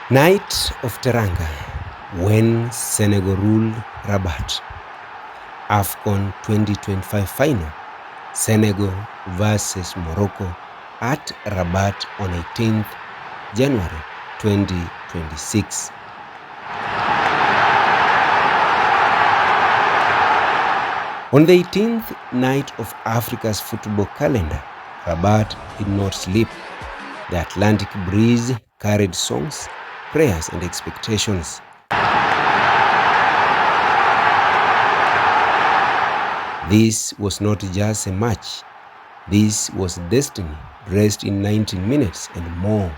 Night of Teranga, when Senegal ruled Rabat. AFCON 2025 final, Senegal versus Morocco at Rabat on 18th January 2026. On the 18th night of Africa's football calendar, Rabat did not sleep. The Atlantic breeze carried songs, prayers, and expectations. This was not just a match. This was destiny, dressed in 19 minutes and more.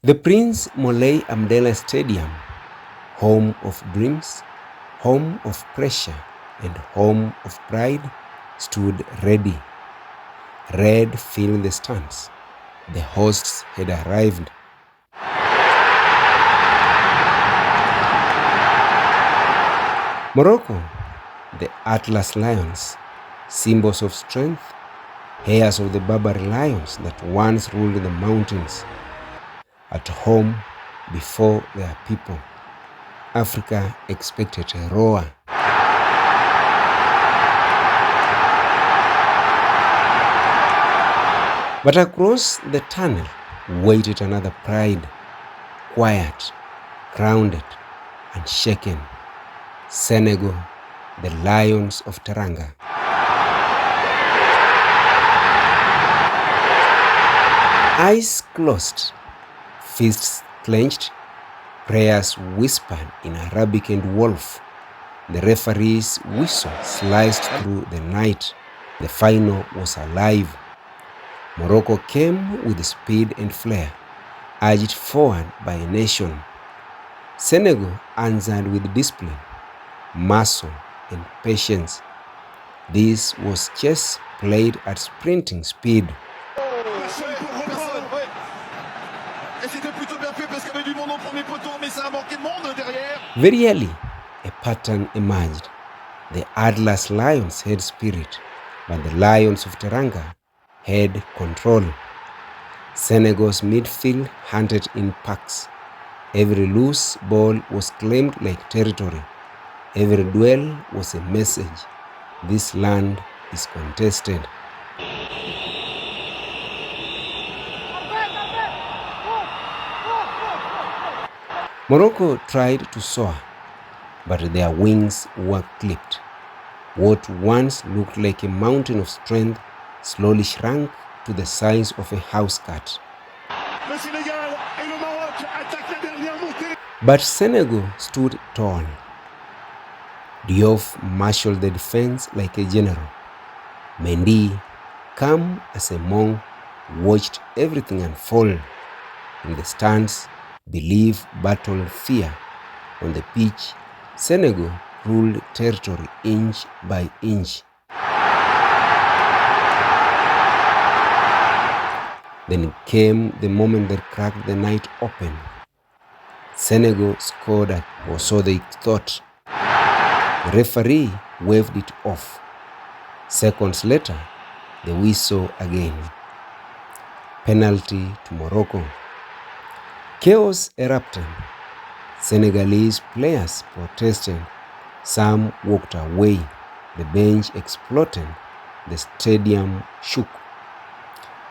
The Prince Moulay Abdellah Stadium, home of dreams, home of pressure, and home of pride, stood ready. Red filled the stands. The hosts had arrived. Morocco, the Atlas Lions, symbols of strength, heirs of the Barbary lions that once ruled the mountains. At home, before their people, Africa expected a roar. But across the tunnel waited another pride, quiet, grounded, unshaken. Senegal, the Lions of Teranga. Eyes closed, fists clenched, prayers whispered in Arabic and Wolof. The referee's whistle sliced through the night. The final was alive. Morocco came with speed and flair, urged forward by a nation. Senegal answered with discipline, muscle, and patience. This was chess played at sprinting speed. Very early, a pattern emerged. The Atlas Lions had spirit, but the Lions of Teranga had control. Senegal's midfield hunted in packs. Every loose ball was claimed like territory. Every duel was a message. This land is contested. Morocco tried to soar, but their wings were clipped. What once looked like a mountain of strength slowly shrank to the size of a house cat. But Senegal stood tall. Diouf marshaled the defense like a general. Mendy, calm as a monk, watched everything unfold. In the stands, belief battled fear. On the pitch, Senegal ruled territory inch by inch. Then came the moment that cracked the night open. Senegal scored at, or so they thought. The referee waved it off. Seconds later, the whistle again. Penalty to Morocco. Chaos erupted. Senegalese players protested. Some walked away. The bench exploded. The stadium shook.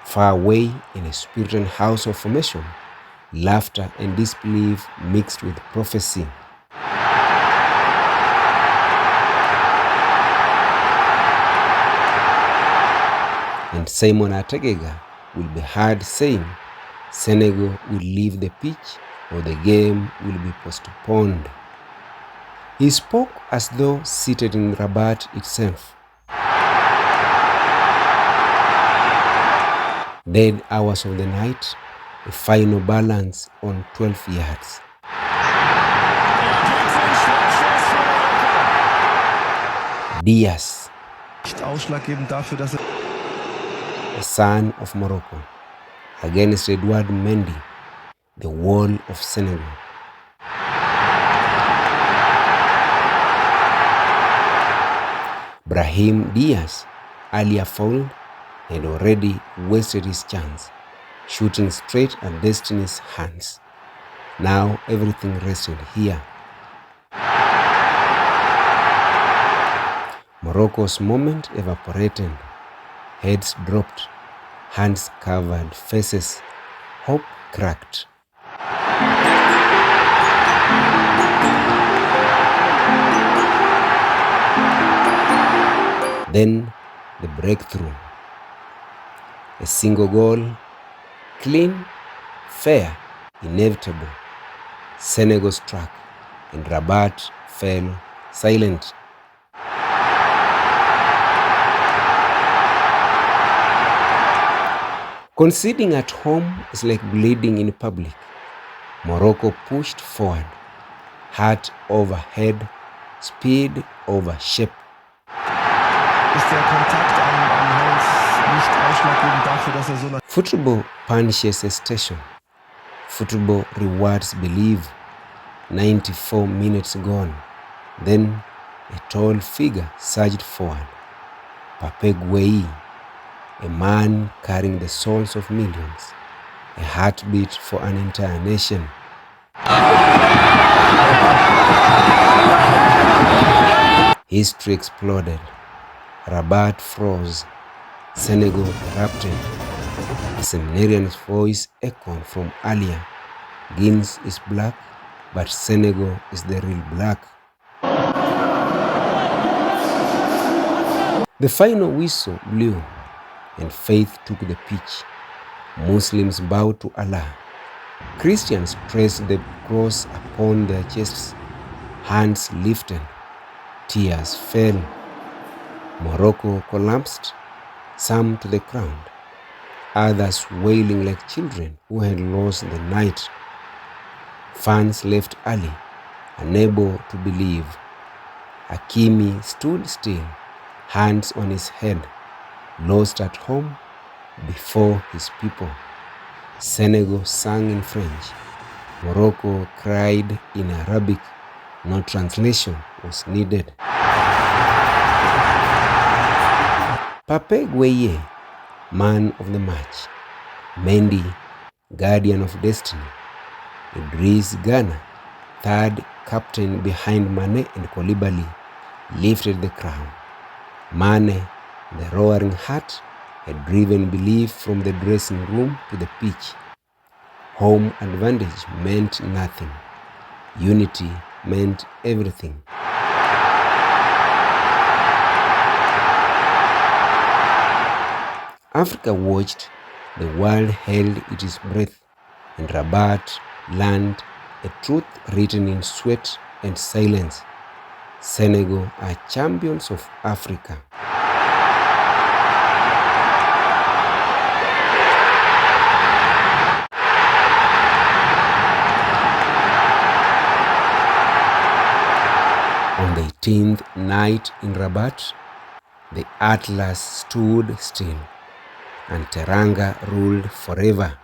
Far away in a spirited house of formation, laughter and disbelief mixed with prophecy. And Simon Ategega will be heard saying, Senegal will leave the pitch or the game will be postponed. He spoke as though seated in Rabat itself. Dead hours of the night, a final balance on 12 yards. Diaz. Ausschlaggebend dafür, dass a son of Morocco, against Edouard Mendy, the wall of Senegal. Brahim Diaz, earlier fouled, had already wasted his chance, shooting straight at destiny's hands. Now everything rested here. Morocco's moment evaporated. Heads dropped, hands covered faces, hope cracked. Then the breakthrough. A single goal, clean, fair, inevitable. Senegal struck and Rabat fell silent. Conceding at home is like bleeding in public. Morocco pushed forward, heart over head, speed over shape. Ist der Kontakt am Hals nicht ausschlaggebend dafür, dass so Football punishes hesitation. Football rewards belief. 94 minutes gone. Then a tall figure surged forward. Pape Gueye, a man carrying the souls of millions, a heartbeat for an entire nation. History exploded. Rabat froze. Senegal erupted. A seminarian's voice echoed from earlier. Guineas is black, but Senegal is the real black. The final whistle blew, and faith took the pitch. Muslims bowed to Allah. Christians pressed the cross upon their chests. Hands lifted. Tears fell. Morocco collapsed, some to the ground, others wailing like children who had lost the night. Fans left early, unable to believe. Hakimi stood still, hands on his head, lost at home before his people. Senegal sang in French. Morocco cried in Arabic. No translation was needed. Pape Gueye, man of the match. Mendy, guardian of destiny. Idris Gana, third captain behind Mane and Koulibaly, lifted the crown. Mane, the roaring heart, had driven belief from the dressing room to the pitch. Home advantage meant nothing. Unity meant everything. Africa watched, the world held its breath, and Rabat learned a truth written in sweat and silence. Senegal are champions of Africa. On the 18th night in Rabat, the Atlas stood still, and Teranga ruled forever.